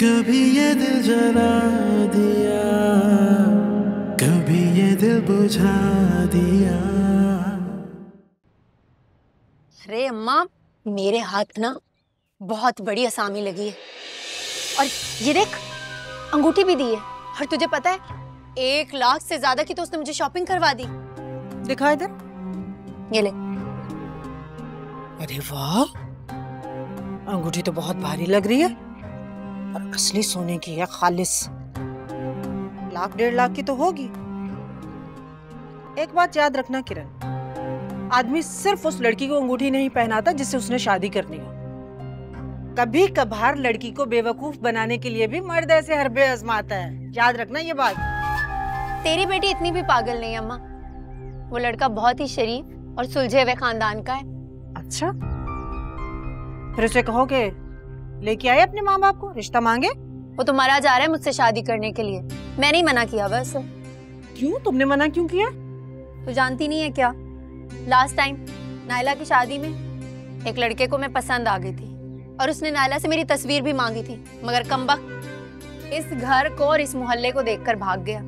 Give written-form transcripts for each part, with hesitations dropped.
कभी ये दिल जला दिया, कभी ये दिल बुझा दिया। अरे अम्मा, मेरे हाथ ना बहुत बड़ी असामी लगी है। और ये देख, अंगूठी भी दी है। और तुझे पता है 1 लाख से ज्यादा की तो उसने मुझे शॉपिंग करवा दी। दिखा इधर। ये ले। अरे वाह, अंगूठी तो बहुत भारी लग रही है और असली सोने की है, खालिस। 1 1.5 लाख की तो होगी। एक बात याद रखना किरण, आदमी सिर्फ उस लड़की को अंगूठी नहीं पहनाता जिससे उसने शादी करनी हो। कभी कभार लड़की को बेवकूफ बनाने के लिए भी मर्द ऐसे हरबे आजमाता है, याद रखना ये बात। तेरी बेटी इतनी भी पागल नहीं अम्मा। वो लड़का बहुत ही शरीफ और सुलझे हुए खानदान का है। अच्छा, फिर उसे कहो कि लेके आए अपने माँ बाप को, रिश्ता मांगे। वो तो मरा जा रहा है मुझसे शादी करने के लिए। मैंने ही मना किया बस। क्यों? तुमने मना क्यों किया? तू जानती नहीं है क्या, लास्ट टाइम नायला की शादी में एक लड़के को मैं पसंद आ गई थी और उसने नायला से मेरी तस्वीर भी मांगी थी, मगर कमबख्त इस घर को और इस मोहल्ले को देखकर भाग गया।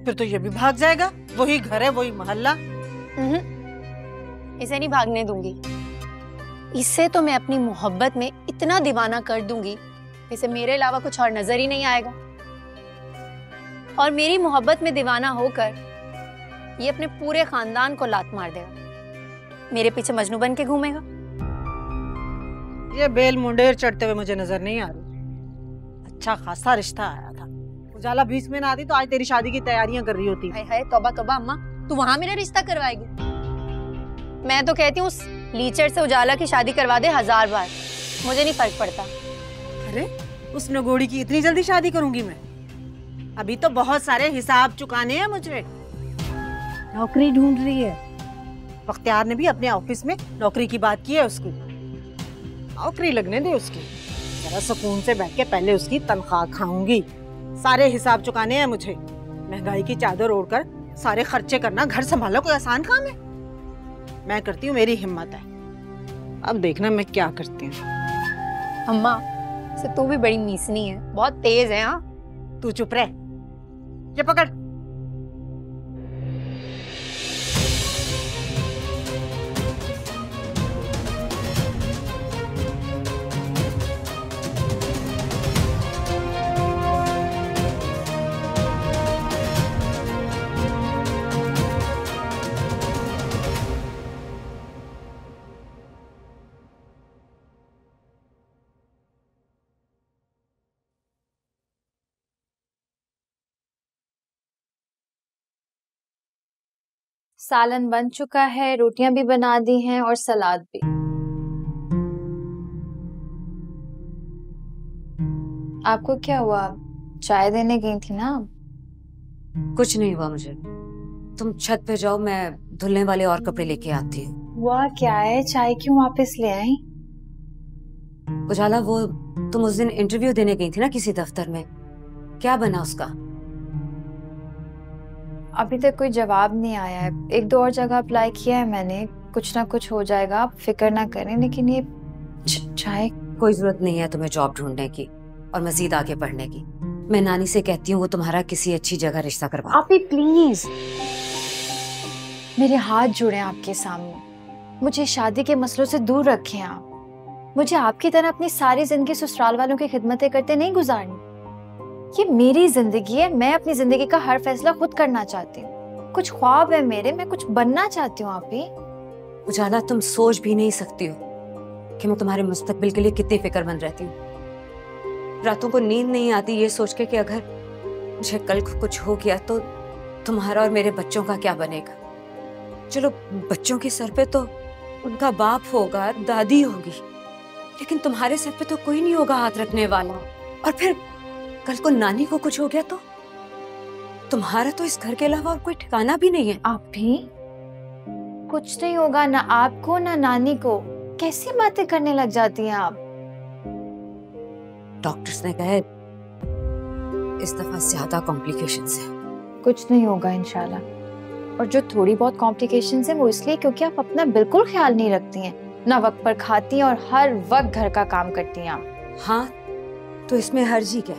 फिर तो ये भी भाग जाएगा, वही घर है वही मोहल्ला। इसे नहीं भागने दूंगी। इसे तो मैं अपनी मोहब्बत में इतना दीवाना कर दूंगी, इसे मेरे अलावा कुछ और नजर ही नहीं आएगा। और मेरी मोहब्बत में दीवाना होकर ये अपने पूरे खानदान को लात मार देगा। मेरे पीछे मजनू बन के घूमेगा। ये बेल मुंडेर चढ़ते हुए मुझे नजर नहीं आ रही। अच्छा खासा रिश्ता आया था, उजाला बीच में ना आती तो आज तेरी शादी की तैयारियां कर रही होती। हाय हाय, तौबा तौबा अम्मा, तू वहां मेरा रिश्ता करवाएगी? मैं तो कहती हूँ उस लीचर से उजाला की शादी करवा दे 1000 बार, मुझे नहीं फर्क पड़ता। अरे उस नगोड़ी की इतनी जल्दी शादी करूंगी मैं? अभी तो बहुत सारे हिसाब चुकाने हैं मुझे। नौकरी ढूंढ रही है। बख्तियार ने भी अपने ऑफिस में नौकरी की बात की है उसकी। नौकरी लगने दे उसकी, जरा सुकून से बैठ के पहले उसकी तनख्वाह खाऊंगी। सारे हिसाब चुकाने हैं मुझे। महंगाई की चादर ओढ़कर सारे खर्चे करना, घर संभालना कोई आसान काम है? मैं करती हूँ, मेरी हिम्मत है। अब देखना मैं क्या करती हूँ। अम्मा, से तू भी बड़ी मीसनी है, बहुत तेज है। हाँ, तू चुप रह। ये पकड़। सालन बन चुका है, रोटियां भी बना दी हैं और सलाद भी। आपको क्या हुआ? चाय देने गई थी ना? कुछ नहीं हुआ मुझे। तुम छत पे जाओ, मैं धुलने वाले और कपड़े लेके आती हूँ। हुआ क्या है? चाय क्यों वापस ले आई? उजाला, वो तुम उस दिन इंटरव्यू देने गई थी ना किसी दफ्तर में, क्या बना उसका? अभी तक कोई जवाब नहीं आया है। 1-2 और जगह अप्लाई किया है मैंने, कुछ ना कुछ हो जाएगा, आप फिक्र ना करें। लेकिन ये चाय, कोई जरूरत नहीं है तुम्हें जॉब ढूंढने की और मजीद आगे पढ़ने की। मैं नानी से कहती हूँ वो तुम्हारा किसी अच्छी जगह रिश्ता करवा। आप ही प्लीज, मेरे हाथ जुड़े आपके सामने, मुझे शादी के मसलों से दूर रखें आप। मुझे आपकी तरह अपनी सारी जिंदगी ससुराल वालों की खिदमतें करते नहीं गुजारनी। ये मेरी जिंदगी है, मैं अपनी जिंदगी का हर फैसला खुद करना चाहती हूँ। कुछ ख्वाब है मेरे, मैं कुछ बनना चाहती हूँ। आप ही उजाला, तुम सोच भी नहीं सकती हो कि मैं तुम्हारे मुस्तकबिल के लिए कितनी फिक्रमंद रहती हूँ। रातों को नींद नहीं आती ये सोच के कि अगर मुझे कल को कुछ हो गया तो तुम्हारा और मेरे बच्चों का क्या बनेगा। चलो, बच्चों के सर पे तो उनका बाप होगा, दादी होगी, लेकिन तुम्हारे सर पे तो कोई नहीं होगा हाथ रखने वाला। और फिर कल को नानी को कुछ हो गया तो तुम्हारा तो इस घर के अलावा और कोई ठिकाना भी नहीं है। आप भी कुछ नहीं होगा, ना आपको ना नानी को। कैसी बातें करने लग जाती हैं आप? डॉक्टर्स ने कहा इस दफा ज्यादा कॉम्प्लिकेशंस है। कुछ नहीं होगा इंशाल्लाह। और जो थोड़ी बहुत कॉम्प्लिकेशंस हैं वो इसलिए क्योंकि आप अपना बिल्कुल ख्याल नहीं रखती हैं, ना वक्त पर खाती हैं और हर वक्त घर का काम करती हैं आप। हाँ, तो इसमें हर्ज ही क्या?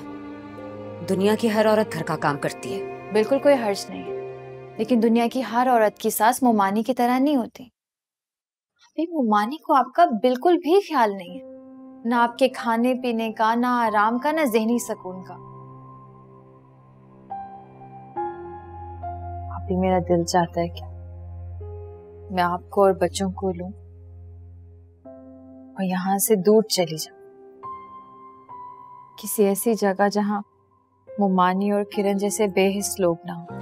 दुनिया की हर औरत घर का काम करती है। बिल्कुल कोई हर्ज नहीं है, लेकिन दुनिया की हर औरत की सास मोमानी की तरह नहीं होती। अभी मोमानी को आपका बिल्कुल भी ख्याल नहीं है, ना आपके खाने पीने का, ना आराम का, ना ज़हनी सुकून का। अभी मेरा दिल चाहता है कि मैं आपको और बच्चों को लूं और यहाँ से दूर चली जाऊं, किसी ऐसी जगह जहां मोमानी और किरण जैसे बेहिस लोग ना हो।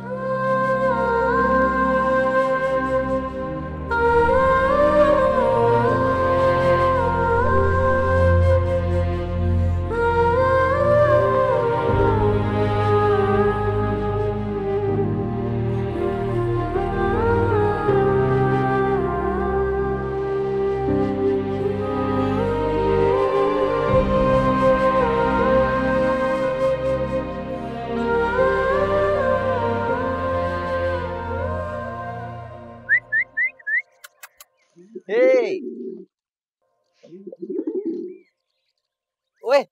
Hey! ओए!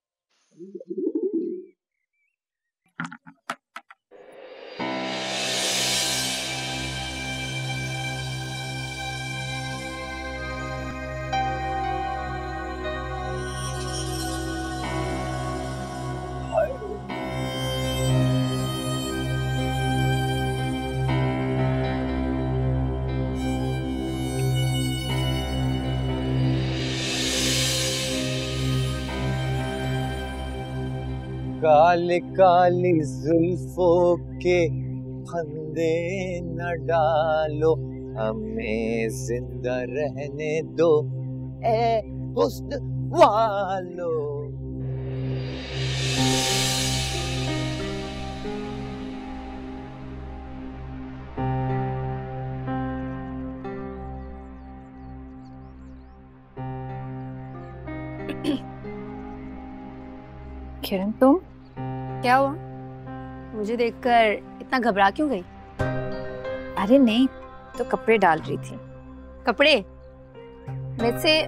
काले काली जुल्फों के फंदे न डालो, हमें जिंदा रहने दो ए हुस्न वालो। किरण, तुम क्या हुआ? मुझे देखकर इतना घबरा क्यों गई? अरे नहीं, तो कपड़े डाल रही थी। कपड़े? वैसे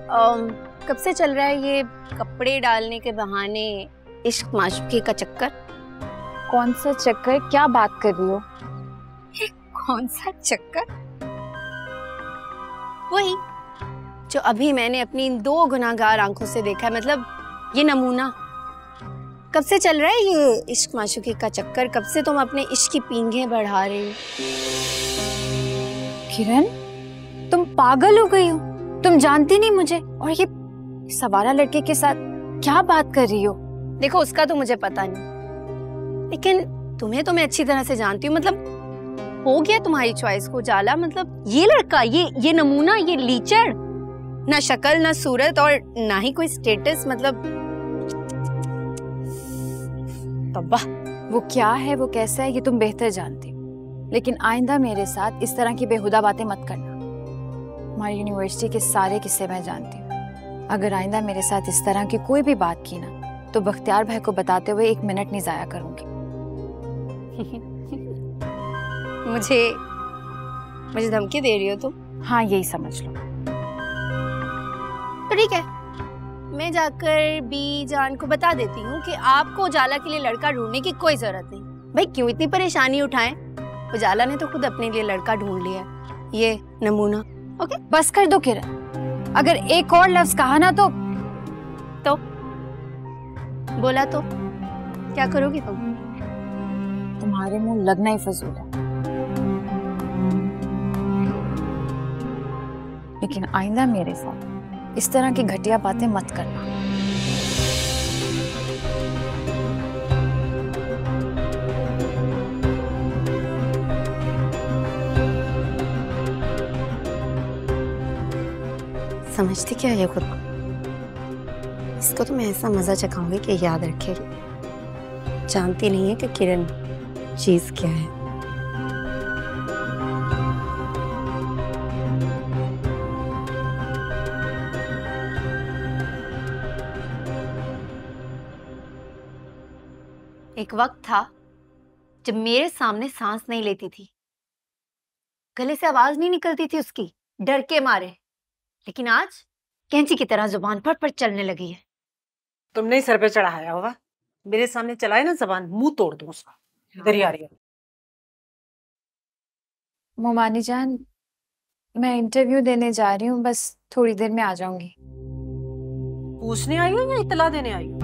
कब से चल रहा है ये कपड़े डालने के बहाने इश्क माशूकी का चक्कर? कौन सा चक्कर? क्या बात कर रही हो? कौन सा चक्कर? वही जो अभी मैंने अपनी इन 2 गुनाहगार आंखों से देखा है, मतलब ये नमूना। कब से चल रहा है ये इश्क माशूकी का चक्कर? कब से तुम अपने इश्क की पींघें बढ़ा रही हो? किरण, तुम पागल हो गई हो? तुम जानती नहीं मुझे, और ये सवारा लड़के के साथ क्या बात कर रही हो? देखो, उसका तो मुझे पता नहीं, लेकिन तुम्हें तो मैं अच्छी तरह से जानती हूँ। मतलब हो गया तुम्हारी चॉइस को जाला। मतलब ये लड़का, ये नमूना, ये लीचड़, ना शक्ल ना सूरत और ना ही कोई स्टेटस, मतलब तब्बा। वो क्या है, वो कैसा है, ये तुम बेहतर जानती हो। लेकिन आइंदा मेरे साथ इस तरह की बेहुदा बातें मत करना। हमारी यूनिवर्सिटी के सारे किस्से मैं जानती हूँ। अगर आइंदा मेरे साथ इस तरह की कोई भी बात की ना, तो बख्तियार भाई को बताते हुए 1 मिनट नहीं जाया करूंगी। मुझे धमकी दे रही हो तुम? हाँ, यही समझ लो। तो ठीक है, मैं जाकर बी जान को बता देती हूँ कि आपको उजाला के लिए लड़का ढूंढने की कोई जरूरत नहीं। भाई क्यों इतनी परेशानी उठाएं? उजाला ने तो खुद अपने लिए लड़का ढूंढ लिया, ये नमूना। ओके, बस कर दो किरण। अगर एक और लफ्ज कहा ना तो बोला तो क्या करोगी तुम? तुम्हारे मुंह लगना ही फजूल है। लेकिन आइंदा मेरे साथ इस तरह की घटिया बातें मत करना। समझती क्या है खुद को? इसको तो मैं ऐसा मजा चखाऊंगी कि याद रखेगी। जानती नहीं है कि किरण चीज क्या है। एक वक्त था जब मेरे सामने सांस नहीं लेती थी, गले से आवाज नहीं निकलती थी उसकी, डर के मारे। लेकिन आज कैंची की तरह जुबान पर चलने लगी है। तुमने ही सर पे चढ़ाया होगा। मेरे सामने चलाए ना जबान, मुंह तोड़ दूं उसका। इधर ही आ रही है। मोमानी जान, मैं इंटरव्यू देने जा रही हूँ, बस थोड़ी देर में आ जाऊंगी। पूछने आई हो या इतला देने आई हो?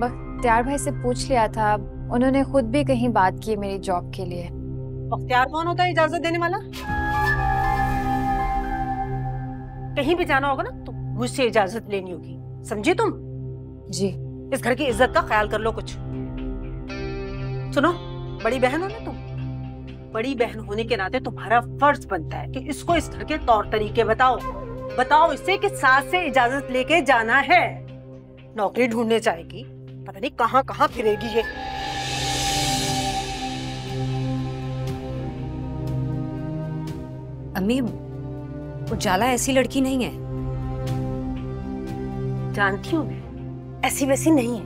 बख्तियार भाई से पूछ लिया था, उन्होंने खुद भी कहीं बात की मेरी जॉब के लिए। बख्तियार कौन होता है इजाजत देने वाला? कहीं भी जाना होगा ना तो मुझसे इजाजत लेनी होगी, समझी तुम? जी। इस घर की इज्जत का ख्याल कर लो कुछ। सुनो, बड़ी बहन हो ना तुम, बड़ी बहन होने के नाते तुम्हारा फर्ज बनता है कि इसको इस घर के तौर तरीके बताओ इससे कि सास से इजाजत लेके जाना है। नौकरी ढूंढने जाएगी, पता नहीं कहां कहां फिरेगी ये। अम्मी, उजाला ऐसी लड़की नहीं है। जानती हूँ मैं, ऐसी वैसी नहीं है,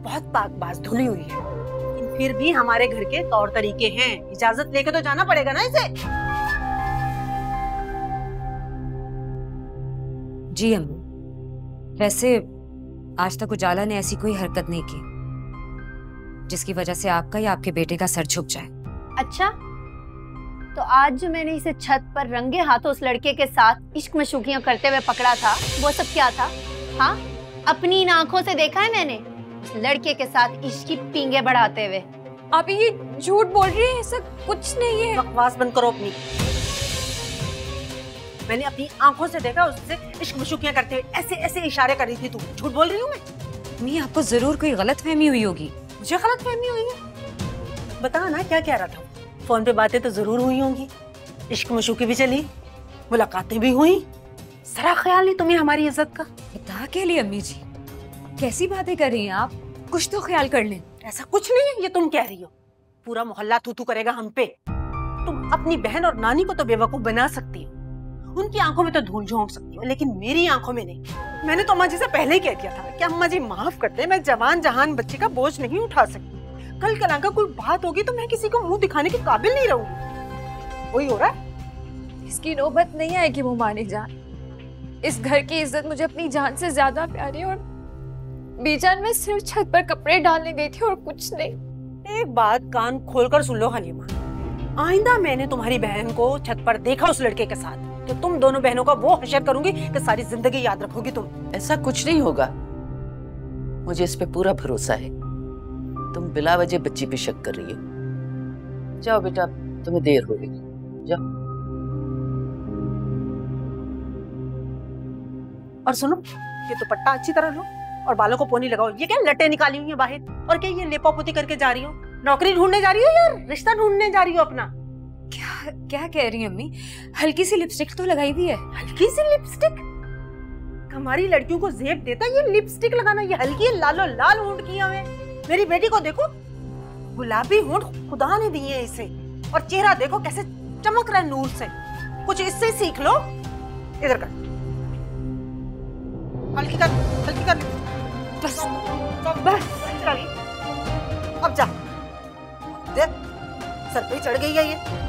बहुत पाकबाज धुली हुई है, लेकिन फिर भी हमारे घर के तौर तरीके हैं, इजाजत लेके तो जाना पड़ेगा ना इसे। जी अम्मी, वैसे आज तक उजाला ने ऐसी कोई हरकत नहीं की जिसकी वजह से आपका या आपके बेटे का सर झुक जाए। अच्छा, तो आज जो मैंने इसे छत पर रंगे हाथों उस लड़के के साथ इश्क मशूकियां करते हुए पकड़ा था, वो सब क्या था? हाँ, अपनी इन आंखों से देखा है मैंने उस लड़के के साथ इश्क की पींगे बढ़ाते हुए। आप ये झूठ बोल रही हैं, ऐसा कुछ नहीं है। बकवास बंद करो अपनी। मैंने अपनी आंखों से देखा उससे इश्क मशूकियां करते हुए, ऐसे ऐसे इशारे कर रही थी। तू झूठ बोल रही हूँ मैं? अम्मी, आपको जरूर कोई गलतफहमी हुई होगी। मुझे गलतफहमी हुई है? बता ना क्या कह रहा था। फोन पे बातें तो जरूर हुई होंगी, इश्क मशूकी भी चली, मुलाकातें भी हुई। जरा ख्याल नहीं तुम्हें हमारी इज्जत का? बता के लिए अम्मी जी, कैसी बातें कर रही हैं आप? कुछ तो ख्याल कर लें। ऐसा कुछ नहीं है, ये तुम कह रही हो। पूरा मोहल्ला थू थू करेगा हम पे। तुम अपनी बहन और नानी को तो बेवकूफ बना सकती हो, उनकी आंखों में तो धूल झोंक सकती हो, लेकिन मेरी आंखों में नहीं। मैंने तो अम्मा जी से पहले ही कह दिया था कि अम्मा जी माफ कर दे, मैं जवान जहान बच्चे का बोझ नहीं उठा सकती। कल कल कोई बात होगी तो मैं किसी को मुंह दिखाने के काबिल नहीं रहूंगी। वही हो रहा है। इसकी नौबत नहीं आएगी मोमानी जान। इस घर की इज्जत मुझे अपनी जान से ज्यादा प्यारी है, और बीजान में सिर्फ छत पर कपड़े डालने गई थी और कुछ नहीं। एक बात कान खोलकर सुन लो हलीमा, आइंदा मैंने तुम्हारी बहन को छत पर देखा उस लड़के के साथ तो तुम दोनों बहनों का वो हशर करूंगी कि सारी जिंदगी याद रखोगी तुम। ऐसा कुछ नहीं होगा, मुझे इस पे पूरा भरोसा है। तुम बिला वजह बच्ची पे शक कर रही हो। जाओ बेटा, तुम्हें देर हो गई, जाओ। और सुनो, ये दुपट्टा अच्छी तरह लो और बालों को पोनी लगाओ। ये क्या लटे निकाली हुई है बाहर? और क्या ये लेपापोती करके जा रही हो? नौकरी ढूंढने जा रही हो या रिश्ता ढूंढने जा रही हो अपना? क्या क्या कह रही हैं अम्मी? हल्की सी लिपस्टिक तो लगाई हुई है। हल्की सी लिपस्टिक? हमारी लड़कियों को जेब देता ये लिपस्टिक लगाना? ये हल्की लालो लाल होंठ की हमें। मेरी बेटी को देखो, गुलाबी होंठ खुदा ने दिए इसे, और चेहरा देखो कैसे चमक रहा है नूर से। कुछ इससे सीख लो। इधर कर, हल्की कर, हल्की कर। बस बस, अब जा। देख, सर पे चढ़ गई है ये।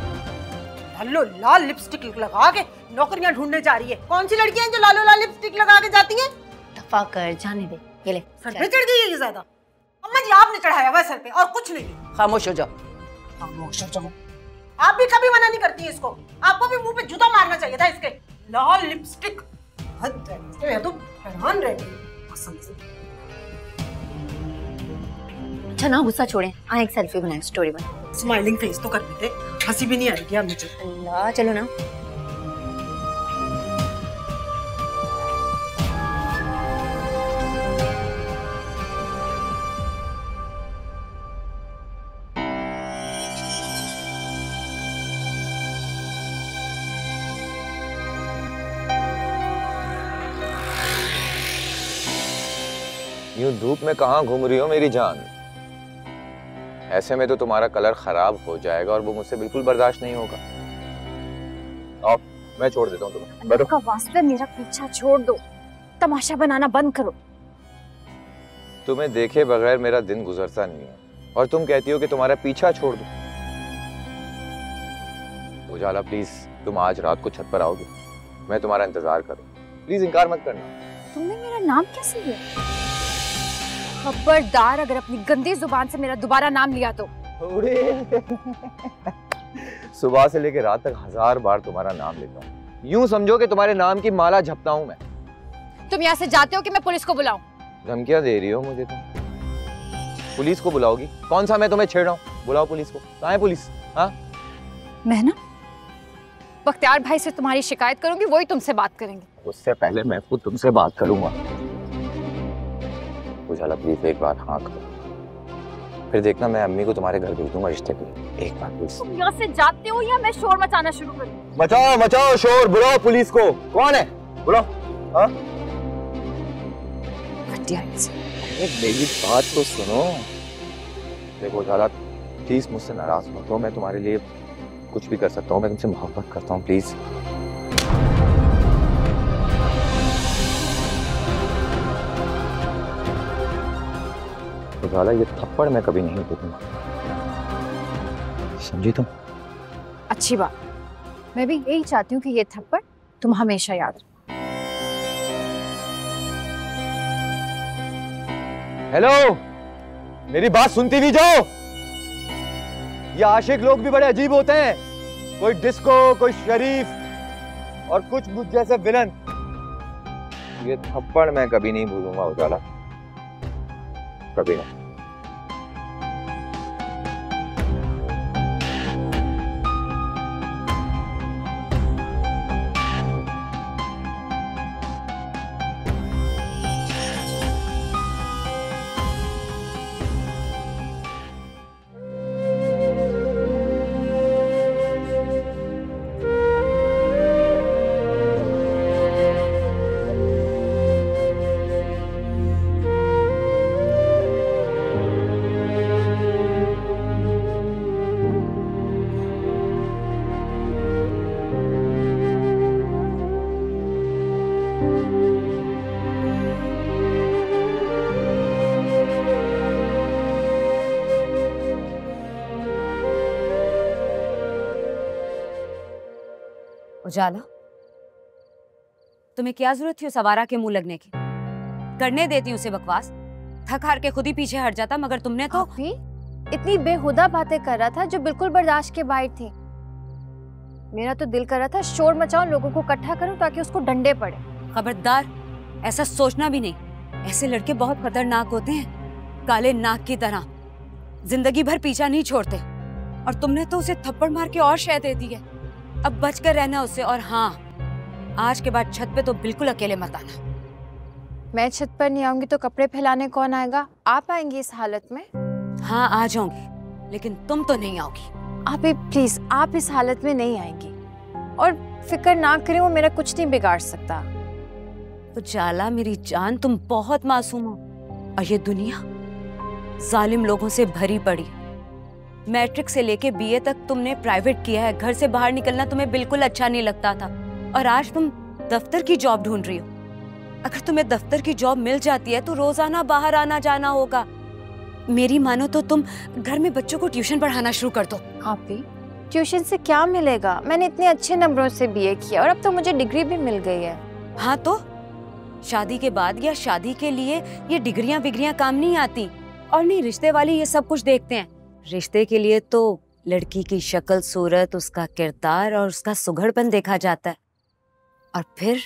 लालो लाल लिपस्टिक लगा के नौकरियां ढूंढने जा रही है। कौन सी लड़कियां जो लालो लाल लिपस्टिक लगा के जाती हैं? दफा कर, जाने दे। ये ले, सर पे चढ़ गई है ये ज्यादा। अम्मा जी, आपने चढ़ाया हुआ सर पे और कुछ नहीं। खामोश हो जाओ। खामोश हो जाओ। आप भी कभी मना नहीं करती है इसको। आपको भी मुंह पे जूता मारना चाहिए था इसके। लाल लिपस्टिक, हद है। मैं तो हैरान रह गई कसम से। अच्छा ना, गुस्सा छोड़ें, आए एक सेल्फी बनाए, स्टोरी बनाए। स्माइलिंग फेस तो करने थे, हंसी भी नहीं आएगी अब मुझे। अल्लाह, चलो ना। यूं धूप में कहाँ घूम रही हो मेरी जान? ऐसे में तो तुम्हारा कलर खराब हो जाएगा और वो मुझसे बिल्कुल बर्दाश्त नहीं होगा। आओ, मैं छोड़ देता हूँ तुम्हें। बैठो। का वास्ते मेरा पीछा छोड़ दो, तमाशा बनाना बंद करो। तुम्हें देखे बगैर मेरा दिन गुजरता नहीं है और तुम कहती हो कि तुम्हारा पीछा छोड़ दो। उजाला प्लीज, तुम आज रात को छत पर आओगे? मैं तुम्हारा इंतजार करूँ, प्लीज इनकार मत करना। तुमने मेरा नाम कैसे लिया? खबरदार अगर अपनी गंदी जुबान से मेरा दोबारा नाम लिया तो। सुबह से लेकर रात तक 1000 बार तुम्हारा नाम लेता हूँ। यूं समझो कि तुम्हारे नाम की माला जपता हूँ मैं। तुम यहाँ से जाते हो कि मैं पुलिस को बुलाऊं? धमकियां दे रही हो मुझे तुम? पुलिस को बुलाओगी? कौन सा मैं तुम्हें छेड़ रहा हूँ? बुलाओ पुलिस को। कहाँ है पुलिस? हाँ, मैं ना बख्तियार भाई से तुम्हारी शिकायत करूंगी, वही तुमसे बात करेंगे। उससे पहले मैं खुद तुमसे बात करूंगा। उजाला प्लीज एक बार हाँ करो, फिर देखना मैं अम्मी को तुम्हारे घर भेज दूंगा रिश्ते के लिए। एक बार प्लीज। तुम यहाँ से जाते हो या मैं शोर मचाना शुरू करूं? मचाओ मचाओ शोर, बुलाओ पुलिस को। कौन है? बुलाओ। हाँ, मेरी बात तो सुनो। देखो उजाला प्लीज मुझसे नाराज मत हो, मैं तुम्हारे लिए कुछ भी कर सकता हूँ, मैं तुमसे मोहब्बत करता हूँ, प्लीज। उजाला ये थप्पड़ मैं कभी नहीं दूंगा, समझी तुम? अच्छी बात, मैं भी यही चाहती हूँ कि ये थप्पड़ तुम हमेशा याद रखो। हेलो, मेरी बात सुनती भी जाओ। ये आशिक लोग भी बड़े अजीब होते हैं, कोई डिस्को, कोई शरीफ और कुछ मुझ जैसे विलन। ये थप्पड़ मैं कभी नहीं भूलूंगा उजाला, कभी नहीं। उजाला, तुम्हें क्या जरूरत थी उस आवारा के मुंह लगने की? करने देती उसे बकवास, थक हार के खुद ही पीछे हट जाता, मगर तुमने तो इतनी बेहुदा बातें कर रहा था जो बिल्कुल बर्दाश्त के बाहर थी। मेरा तो दिल कर रहा था शोर मचाऊं, लोगों को इकट्ठा करूं ताकि उसको डंडे पड़े। खबरदार, ऐसा सोचना भी नहीं। ऐसे लड़के बहुत खतरनाक होते हैं, काले नाग की तरह, जिंदगी भर पीछा नहीं छोड़ते। और तुमने तो उसे थप्पड़ मार के और शय दे दी है। अब बच कर रहना उससे। और हाँ, आज के बाद छत पे तो बिल्कुल अकेले मत आना। मैं छत पर नहीं आऊंगी तो कपड़े फैलाने कौन आएगा? आप आएंगी इस हालत में? हाँ आ जाऊंगी, लेकिन तुम तो नहीं आओगी। आप प्लीज, आप इस हालत में नहीं आएंगी। और फिक्र ना करें, वो मेरा कुछ नहीं बिगाड़ सकता। उजाला मेरी जान, तुम बहुत मासूम हो और ये दुनिया जालिम लोगों से भरी पड़ी। मैट्रिक से लेके बीए तक तुमने प्राइवेट किया है, घर से बाहर निकलना तुम्हें बिल्कुल अच्छा नहीं लगता था, और आज तुम दफ्तर की जॉब ढूंढ रही हो। अगर तुम्हें दफ्तर की जॉब मिल जाती है तो रोजाना बाहर आना जाना होगा। मेरी मानो तो तुम घर में बच्चों को ट्यूशन पढ़ाना शुरू कर दो। आप भी ट्यूशन से क्या मिलेगा? मैंने इतने अच्छे नंबरों से बीए किया और अब तो मुझे डिग्री भी मिल गई है। हाँ तो शादी के बाद या शादी के लिए ये डिग्रियां बिग्रियां काम नहीं आती। और नहीं, रिश्ते वाले ये सब कुछ देखते हैं। रिश्ते के लिए तो लड़की की शक्ल सूरत, उसका किरदार और उसका सुघड़पन देखा जाता है। और फिर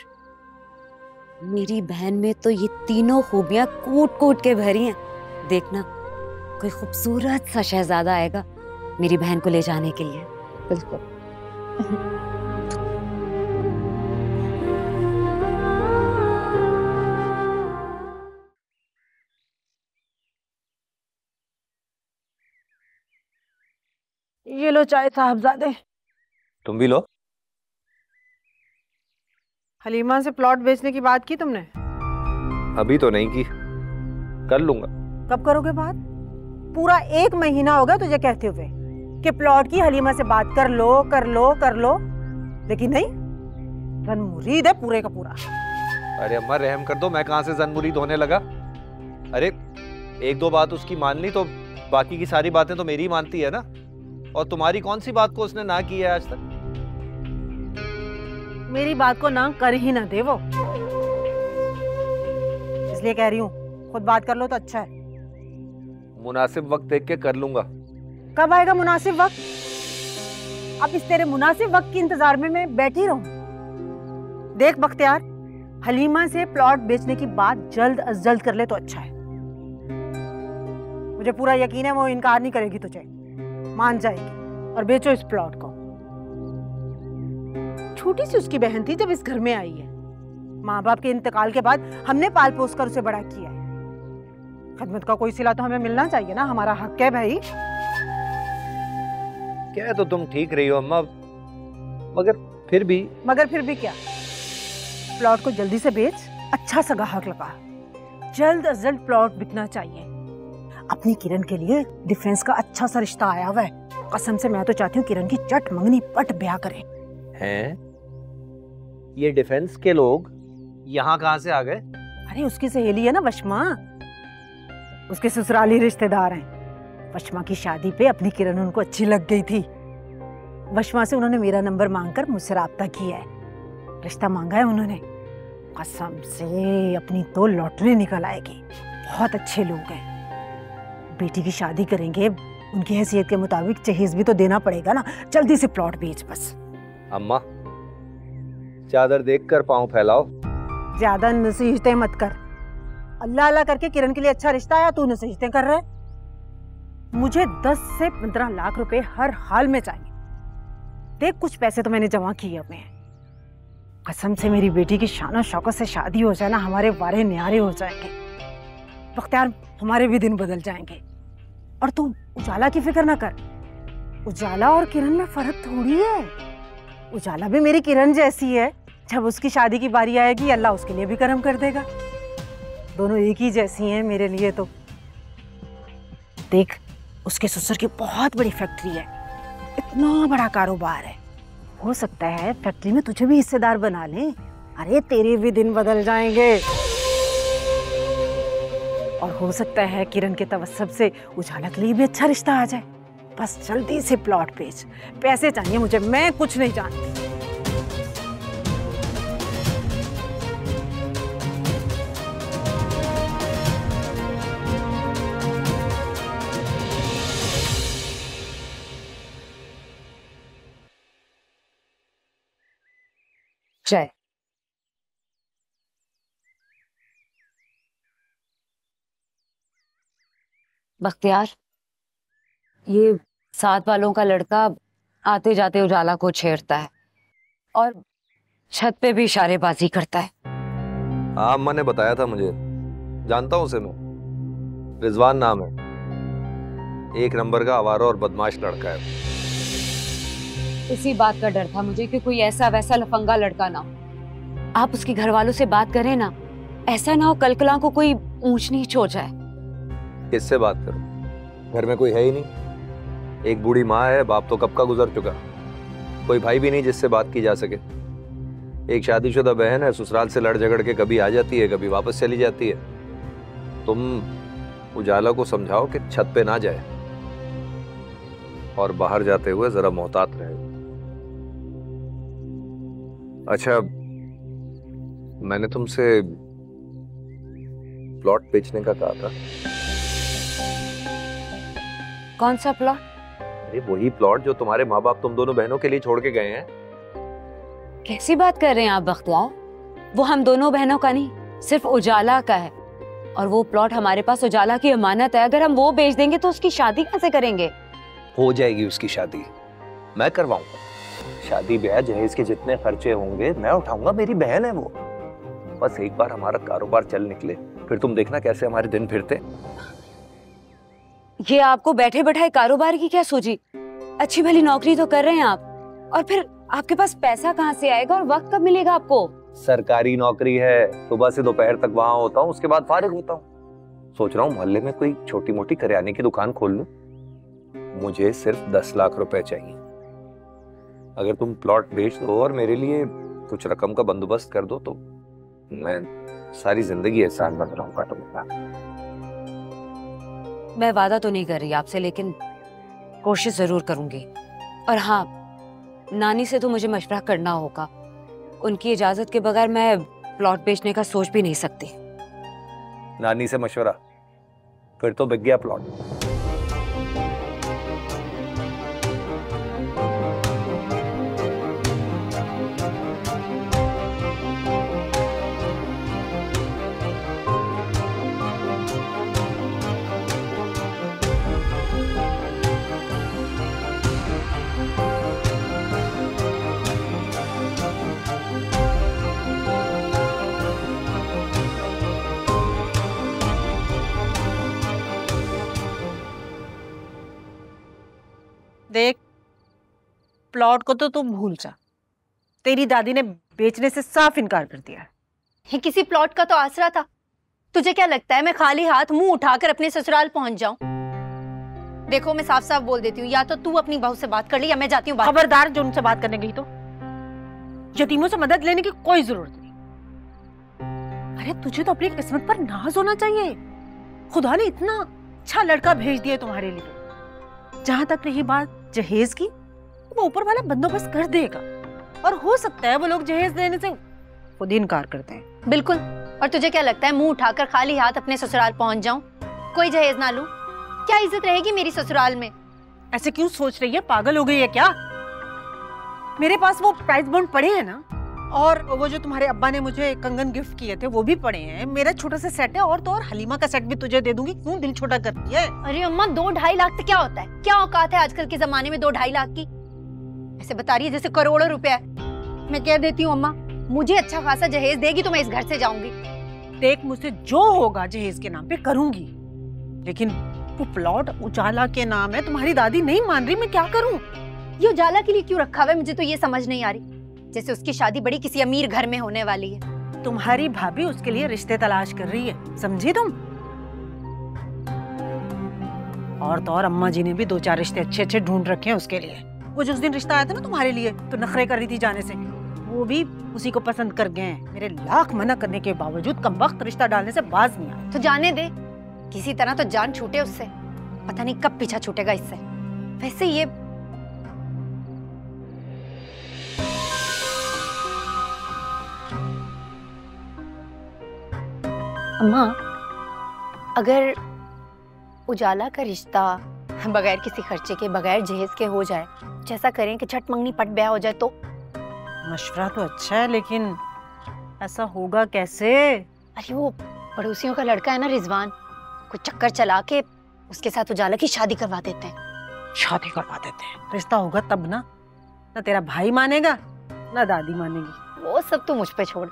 मेरी बहन में तो ये तीनों खूबियां कूट कूट के भरी हैं। देखना, कोई खूबसूरत सा शहजादा आएगा मेरी बहन को ले जाने के लिए। बिल्कुल। ये लो चाय साहबजादे। तुम भी लो। हलीमा से प्लॉट बेचने की बात की तुमने? अभी तो नहीं की, कर लूंगा। कब करोगे बात? पूरा 1 महीना हो गया तुझे कहते हुए कि प्लॉट की हलीमा से बात कर लो कर लो कर लो, लेकिन नहीं, जन मुरीद है पूरे का पूरा। अरे अम्मा रहम कर दो, मैं कहाँ से जन मुरीद होने लगा? अरे 1-2 बात उसकी मान ली तो बाकी की सारी बातें तो मेरी मानती है ना। और तुम्हारी कौन सी बात को उसने ना की है आज तक? मेरी बात को ना कर ही ना दे वो, इसलिए कह रही हूँ खुद बात कर लो तो अच्छा है। मुनासिब वक्त देख के कर लूंगा। कब आएगा मुनासिब वक्त? अब इस तेरे मुनासिब वक्त के इंतजार में मैं बैठी रहूं? देख बख्तियार, हलीमा से प्लॉट बेचने की बात जल्द अज जल्द कर ले तो अच्छा है। मुझे पूरा यकीन है वो इनकार नहीं करेगी तुझे, मान जाएगी। और बेचो इस प्लॉट को। छोटी सी उसकी बहन थी जब इस घर में आई है। माँ बाप के इंतकाल के बाद हमने पाल पोस कर उसे बड़ा किया है। खिदमत का कोई सिला तो हमें मिलना चाहिए ना, हमारा हक है भाई। क्या तो तुम ठीक रही हो अम्मा, मगर फिर भी क्या? प्लॉट को जल्दी से बेच, अच्छा सा गाहक लगा। जल्द अज जल्द प्लॉट बिकना चाहिए। अपनी किरण के लिए डिफेंस का अच्छा सा रिश्ता आया हुआ है। कसम से मैं तो चाहती हूँ किरण की चट मंगनी पट ब्याह करें। हैं? ये डिफेंस के लोग यहाँ कहाँ से आ गए? अरे उसकी सहेली है ना वशमा, उसके ससुराली रिश्तेदार हैं। वशमा की शादी पे अपनी किरण उनको अच्छी लग गई थी। वशमा से उन्होंने मेरा नंबर मांगकर मुझसे राब्ता किया है, रिश्ता मांगा है उन्होंने। कसम से अपनी तो लॉटरी निकल आएगी। बहुत अच्छे लोग हैं। बेटी की शादी करेंगे, उनकी हैसियत के मुताबिक जहेज भी तो देना पड़ेगा ना। जल्दी से प्लॉट बेच बस। अम्मा, चादर देखकर पांव फैलाओ। ज्यादा नसीहतें मत कर। अल्लाह अल्लाह करके किरण के लिए अच्छा रिश्ता आया, तू नसीहतें कर रहा है। मुझे 10 से 15 लाख रुपए हर हाल में चाहिए। देख कुछ पैसे तो मैंने जमा किए अपने। कसम से मेरी बेटी की शान शौकत से शादी हो जाए ना, हमारे वारे न्यारे हो जाएंगे। बख्तियार, हमारे भी दिन बदल जाएंगे। और तू उजाला की फिक्र ना कर। उजाला और किरण में फर्क थोड़ी है। उजाला भी मेरी किरण जैसी है। जब उसकी शादी की बारी आएगी अल्लाह उसके लिए भी करम कर देगा। दोनों एक ही जैसी हैं मेरे लिए तो। देख उसके ससुर की बहुत बड़ी फैक्ट्री है, इतना बड़ा कारोबार है। हो सकता है फैक्ट्री में तुझे भी हिस्सेदार बना लें। अरे तेरे भी दिन बदल जाएंगे। और हो सकता है किरण के तवस्सुब से उजाला के लिए भी अच्छा रिश्ता आ जाए। बस जल्दी से प्लॉट बेच। पैसे चाहिए मुझे, मैं कुछ नहीं जानती। जय, बख्तियार, ये साथ वालों का लड़का आते जाते उजाला को छेड़ता है और छत पे भी इशारेबाजी करता है। हाँ, अम्मा ने बताया था मुझे, जानता हूँ उसे मैं। रिजवान नाम है, एक नंबर का आवारा और बदमाश लड़का है। इसी बात का डर था मुझे कि कोई ऐसा वैसा लफंगा लड़का ना हो। आप उसके घर वालों से बात करें ना, ऐसा ना हो कल कला को कोई ऊंच नीच हो जाए। किससे बात करूं? घर में कोई है ही नहीं। एक बूढ़ी माँ है, बाप तो कब का गुजर चुका। कोई भाई भी नहीं जिससे बात की जा सके। एक शादीशुदा बहन है, ससुराल से लड़ झगड़ के कभी आ जाती है, कभी वापस चली जाती है। तुम उजाला को समझाओ कि छत पे ना जाए और बाहर जाते हुए जरा मोहतात रहे। अच्छा, मैंने तुमसे प्लॉट बेचने का कहा था। कौन सा प्लॉट? अरे वही प्लॉट जो तुम्हारे माँ बाप तुम दोनों बहनों के लिए छोड़ के गए हैं। कैसी बात कर रहे हैं आप बख्तियार? वो हम दोनों बहनों का नहीं, सिर्फ उजाला का है। और वो प्लॉट हमारे पास उजाला की अमानत है। अगर हम वो बेच देंगे तो उसकी शादी कैसे करेंगे? हो जाएगी उसकी शादी, मैं करवाऊंगा। शादी ब्याह जहेज के जितने खर्चे होंगे मैं उठाऊंगा, मेरी बहन है वो। बस एक बार हमारा कारोबार चल निकले, फिर तुम देखना कैसे हमारे दिन फिरते। ये आपको बैठे बैठाए कारोबार की क्या सूझी? अच्छी भली नौकरी तो कर रहे हैं आप, और फिर आपके पास पैसा कहाँ से आएगा और वक्त कब मिलेगा आपको? सरकारी नौकरी है, सुबह से दोपहर तक वहां होता हूँ, उसके बाद फारिग होता हूँ। सोच रहा हूँ मोहल्ले में कोई छोटी मोटी करियाने की दुकान खोल लूं। मुझे सिर्फ 10 लाख रुपए चाहिए। अगर तुम प्लॉट बेच दो और मेरे लिए कुछ रकम का बंदोबस्त कर दो तो मैं सारी जिंदगी एहसान बन रहूंगा तुम्हारा। मैं वादा तो नहीं कर रही आपसे, लेकिन कोशिश जरूर करूंगी। और हाँ, नानी से तो मुझे मशवरा करना होगा। उनकी इजाजत के बगैर मैं प्लॉट बेचने का सोच भी नहीं सकती। नानी से मशवरा? फिर तो बिक गया प्लॉट। देख, प्लॉट को तो तुम भूल जा, तेरी दादी ने बेचने से साफ इनकार कर दिया है। ये किसी प्लॉट का तो आसरा था। तुझे क्या लगता है मैं खाली हाथ मुंह उठाकर अपने ससुराल पहुंच जाऊं? देखो मैं साफ साफ बोल देती हूँ, या तो तू अपनी बहू से बात कर ले या मैं जाती हूँ। खबरदार, जो उनसे बात करने गई तो यतीमों से मदद लेने की कोई जरूरत नहीं। अरे तुझे तो अपनी किस्मत पर नाज होना चाहिए। खुदा ने इतना अच्छा लड़का भेज दिया तुम्हारे लिए। जहां तक रही बात जहेज की, वो ऊपर वाला बंदोबस्त कर देगा, और हो सकता है वो लोग जहेज देने से खुद ही इनकार करते हैं। बिल्कुल। और तुझे क्या लगता है मुंह उठाकर खाली हाथ अपने ससुराल पहुंच जाऊं, कोई जहेज ना लूं? क्या इज्जत रहेगी मेरी ससुराल में? ऐसे क्यों सोच रही है? पागल हो गई है क्या? मेरे पास वो प्राइस बॉन्ड पड़े हैं ना, और वो जो तुम्हारे अब्बा ने मुझे कंगन गिफ्ट किए थे वो भी पड़े हैं। मेरा छोटा सा सेट है, और तो और हलीमा का सेट भी तुझे दे दूंगी। क्यों दिल छोटा करती है? अरे अम्मा, 2-2.5 लाख तो क्या होता है? क्या औकात है आजकल के जमाने में 2-2.5 लाख की? ऐसे बता रही है जैसे करोड़ों रुपए है। मैं कह देती हूँ अम्मा, मुझे अच्छा खासा जहेज देगी तो मैं इस घर से जाऊंगी। देख, मुझसे जो होगा जहेज के नाम पे करूंगी, लेकिन वो प्लॉट उजाला के नाम है। तुम्हारी दादी नहीं मान रही, मैं क्या करूं? ये उजाला के लिए क्यों रखा हुआ है? मुझे तो ये समझ नहीं आ रही। जैसे उसकी शादी बड़ी किसी अमीर घर में होने वाली है। तुम्हारी भाभी उसके लिए रिश्ते तलाश कर रही है, समझी तुम? और तो और अम्मा जी ने भी 2-4 रिश्ते अच्छे अच्छे ढूंढ रखे हैं उसके लिए। वो जो उस दिन रिश्ता आया था ना तुम्हारे लिए, तो नखरे कर रही थी जाने से, वो भी उसी को पसंद कर गए हैं। मेरे लाख मना करने के बावजूद कमबख्त रिश्ता डालने से बाज नहीं आया। तो जाने दे, किसी तरह तो जान छूटे उससे। पता नहीं कब पीछा छूटेगा इससे। वैसे ये अम्मा, अगर उजाला का रिश्ता बगैर किसी खर्चे के, बगैर जहेज के हो जाए, जैसा करें कि छठ मंगनी पट ब्याह हो जाए तो? मशवरा तो अच्छा है, लेकिन ऐसा होगा कैसे? अरे वो पड़ोसियों का लड़का है ना रिजवान, कुछ चक्कर चला के उसके साथ उजाला की शादी करवा देते हैं। शादी करवा देते हैं? रिश्ता होगा तब ना तेरा भाई मानेगा ना दादी मानेगी। वो सब तो मुझ पे छोड़।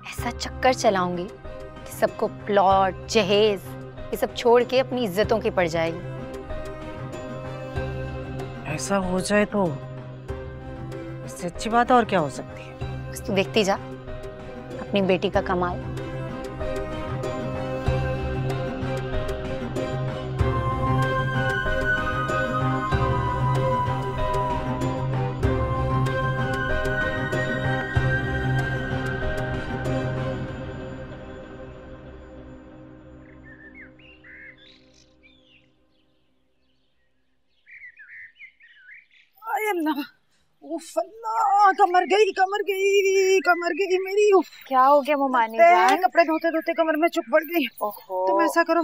ऐसा चक्कर चलाऊंगी कि सबको प्लॉट, जहेज, ये सब छोड़ के अपनी इज्जतों की पड़ जाएगी। ऐसा हो जाए तो इससे अच्छी बात और क्या हो सकती है? बस तू देखती जा अपनी बेटी का कमाल। अल्लाह, कमर गई, कमर गई, कमर गई मेरी। क्या हो गया मुमानी जान? कपड़े धोते धोते कमर में चुक पड़ गई। तुम ऐसा करो,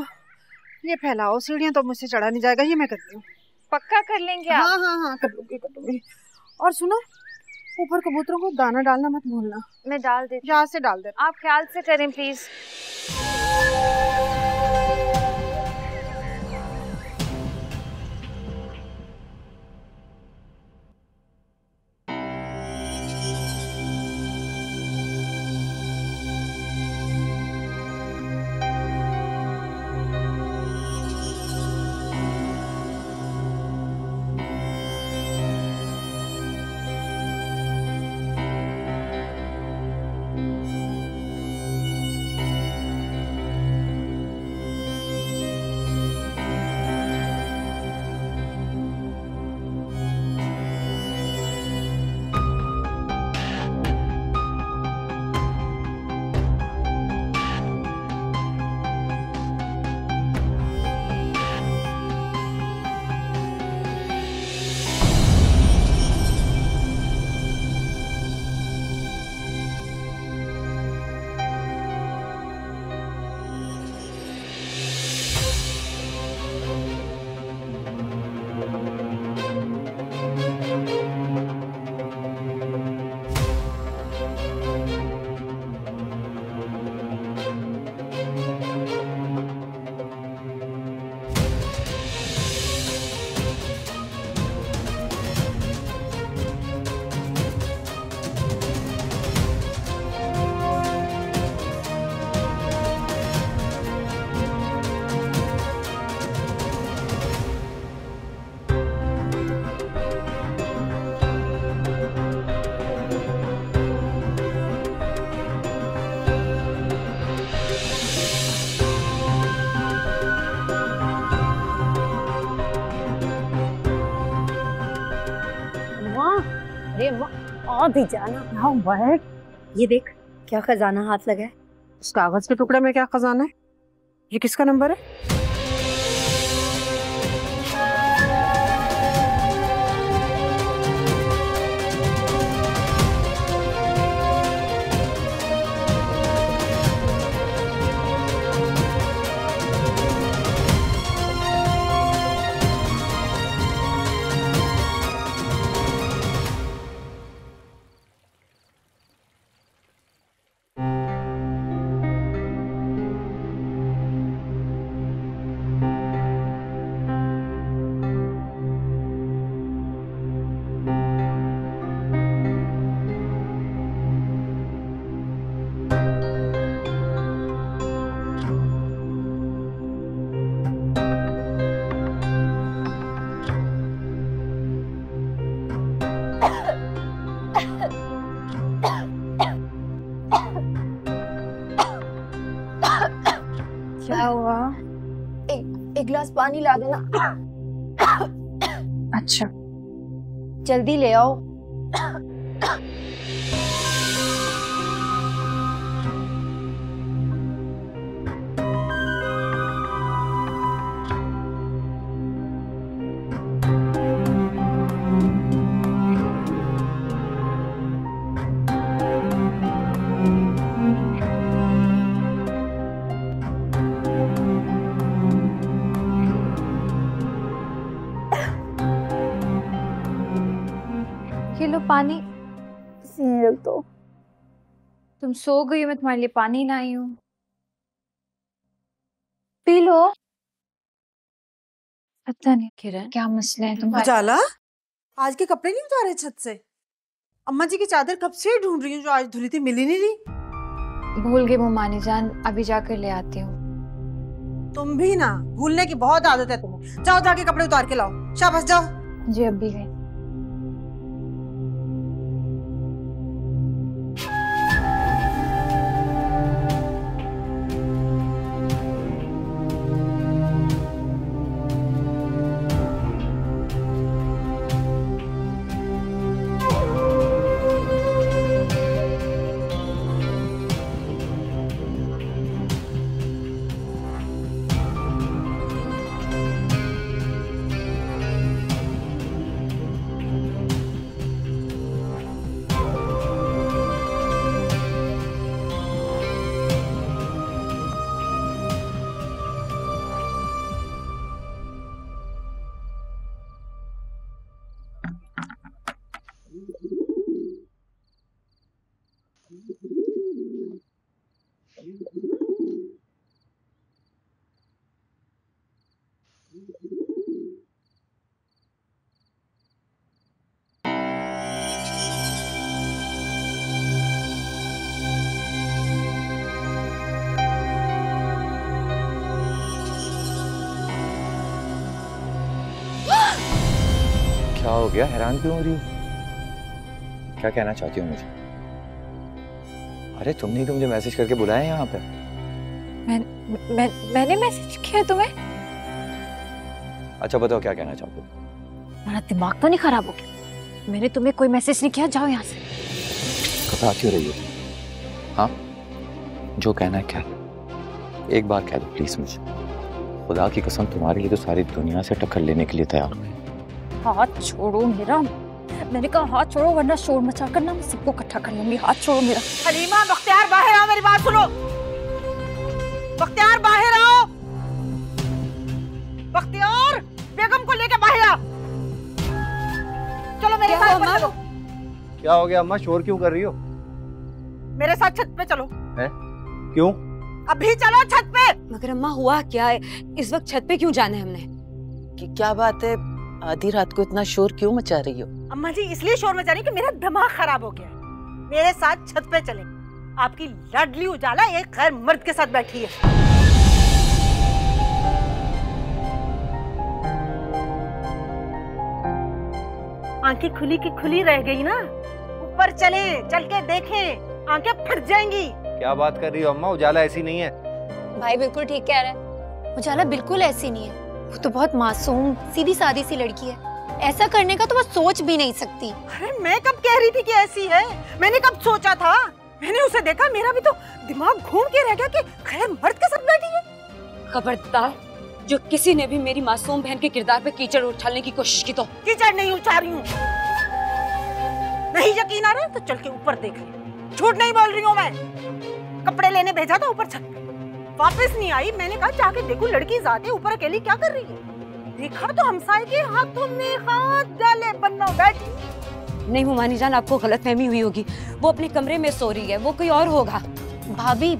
ये फैलाओ सीढ़ियाँ, तो मुझसे चढ़ा नहीं जाएगा। ये मैं करती हूँ। पक्का कर लेंगे आप? हाँ हाँ हाँ, कर लूंगी, कर लूंगी। और सुनो, ऊपर कबूतरों को दाना डालना मत भूलना। मैं डाल देती हूँ। यहाँ से डाल दे। आप ख्याल से करें प्लीज। भी जाना क्या हुआ है? ये देख, क्या खजाना हाथ लगा है। उस कागज के टुकड़े में क्या खजाना है? ये किसका नंबर है? क्या हुआ? एक गिलास पानी ला देना। अच्छा, जल्दी ले आओ। ये लो पानी। रख दो। तुम सो गई हो, मैं तुम्हारे लिए पानी लाई हूँ, पी लो। पता नहीं किरण, क्या मसला है तुम्हारा। उजाला, आज के कपड़े नहीं उतारे छत से? अम्मा जी की चादर कब से ढूंढ रही हूँ, जो आज धुली थी मिली नहीं रही। भूल गई मुमानी जान, अभी जाकर ले आती हूँ। तुम भी ना, भूलने की बहुत आदत है तुम्हें। जाओ जाके कपड़े उतार के लाओ, शाबाश जाओ। जी अभी गई। क्या हो गया, हैरान क्यों हो रही हो? क्या कहना चाहती हो मुझे? अरे तुमने तो मुझे मैसेज करके बुलाया यहाँ पे। मैंने मैसेज किया तुम्हें? अच्छा बताओ क्या कहना चाहते हो? तुम्हारा दिमाग तो नहीं खराब हो गया? मैंने तुम्हें कोई मैसेज नहीं किया, जाओ यहाँ से। घबरा क्यों रही हो? हाँ, जो कहना है क्या? एक बार कह दो प्लीज मुझे। खुदा की कसम, तुम्हारे लिए तो सारी दुनिया से टक्कर लेने के लिए तैयार हूँ। हाथ छोड़ो मेरा। मैंने कहा हाथ छोड़ो, वरना शोर मचा कर ना मैं सबको इकट्ठा कर लूंगी। हाथ छोड़ो मेरा। हलीमा, बख्तियार बाहर आओ, मेरी बात सुनो। बख्तियार बाहर आओ। बख्तियार, बेगम को लेके बाहर आओ। चलो मेरे साथ चलो। क्या हो गया अम्मा, शोर क्यों कर रही हो? मेरे साथ छत पे चलो। है? क्यों? अभी चलो छत पे। मगर अम्मा हुआ क्या है? इस वक्त छत पे क्यों जाना है हमने? कि क्या बात है, आधी रात को इतना शोर क्यों मचा रही हो? अम्मा जी इसलिए शोर मचा रही कि मेरा दिमाग खराब हो गया है। मेरे साथ छत पे चले। आपकी लाडली उजाला एक गैर मर्द के साथ बैठी है। आंखें खुली की खुली रह गई ना। ऊपर चले, चल के देखें, आंखें फट जाएंगी। क्या बात कर रही हो अम्मा, उजाला ऐसी नहीं है। भाई बिल्कुल ठीक कह रहा है, उजाला बिल्कुल ऐसी नहीं है। वो तो बहुत मासूम सीधी सादी सी लड़की है। ऐसा करने का तो वो सोच भी नहीं सकती। अरे मैं कब कह रही थी कि ऐसी है? मैंने कब सोचा था? मैंने उसे देखा, मेरा भी तो दिमाग घूम के रह गया कि खैर मर्द के साथ बैठी है। खबरदार, जो किसी ने भी मेरी मासूम बहन के किरदार पे कीचड़ उछालने की कोशिश की तो। कीचड़ नहीं उछाल रही हूँ। नहीं यकीन आ रहा तो चल के ऊपर देख ले। झूठ नहीं बोल रही हूँ मैं। कपड़े लेने भेजा था ऊपर छत पे, वापस नहीं आई। मैंने कहा जाके देखो लड़की जाते ऊपर अकेली क्या कर रही है। देखा तो हमसाये के हाथों में हाथ डाले बन्नो बैठी। नहीं हुमानी जान, आपको गलतफहमी हुई होगी। वो अपने कमरे में सो रही है, वो कोई और होगा। भाभी,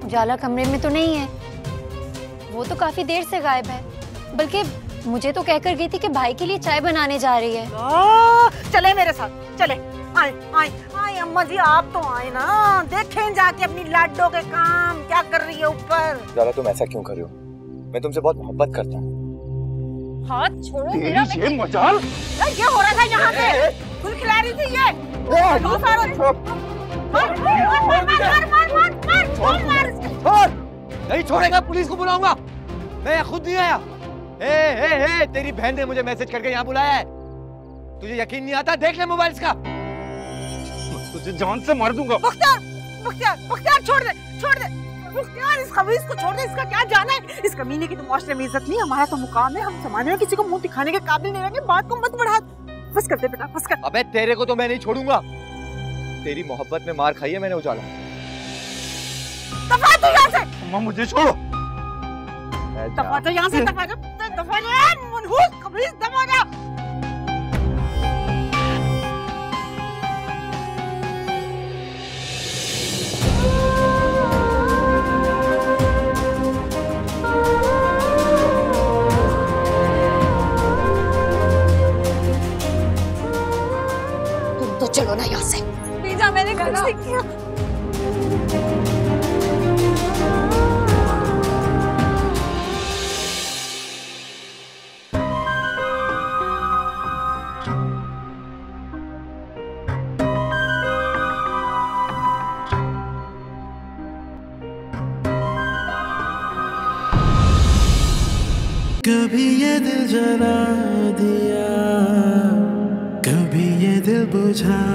उजाला कमरे में तो नहीं है, वो तो काफी देर से गायब है। बल्कि मुझे तो कहकर गई थी कि भाई के लिए चाय बनाने जा रही है। चले मेरे साथ, चले। आए आए आए अम्मा जी, आप तो आए ना, देखें जाके अपनी लाडो के काम क्या कर रही है ऊपर। ज़ारा तुम ऐसा क्यों कर रही हो? मैं तुमसे बहुत मोहब्बत करता हूँ। हाथ छोड़ो मेरा। ये मजाल ये हो रहा था यहाँ पे, फुल खिला रही थी ये। नहीं छोड़ेगा, पुलिस को बुलाऊंगा। मैं खुद नहीं आया। ए, तेरी बहन ने मुझे मैसेज करके यहाँ बुलाया है। तुझे यकीन नहीं आता? देख ले मोबाइल का। तुझे जान से मार दूंगा। बख्तियार, बख्तियार, बख्तियार छोड़ दे, छोड़ दे। बख्तियार, इस खबीस को छोड़ दे। इसका क्या जाना है? इस कमीने की तो माशरे में इज्जत नहीं, हमारा तो मुकाम है। हम समाज में किसी को मुंह दिखाने के काबिल नहीं रहेंगे। बात को मत बढ़ा। बस कर दे बेटा, बस कर। अबे तेरे को तो मैं नहीं छोड़ूंगा। तेरी मोहब्बत में मार खाई है मैंने उजाला। दफा तो यहाँ से। अम्मा मुझे छोड़ो। दफा तो यहाँ से, दफा जा, दफा जा, मनहूस खबीस, दफा जा। तुम तो चलो ना यहाँ से। लीजा, मैंने कुछ नहीं किया। कभी ये दिल जला दिया, कभी ये दिल बुझा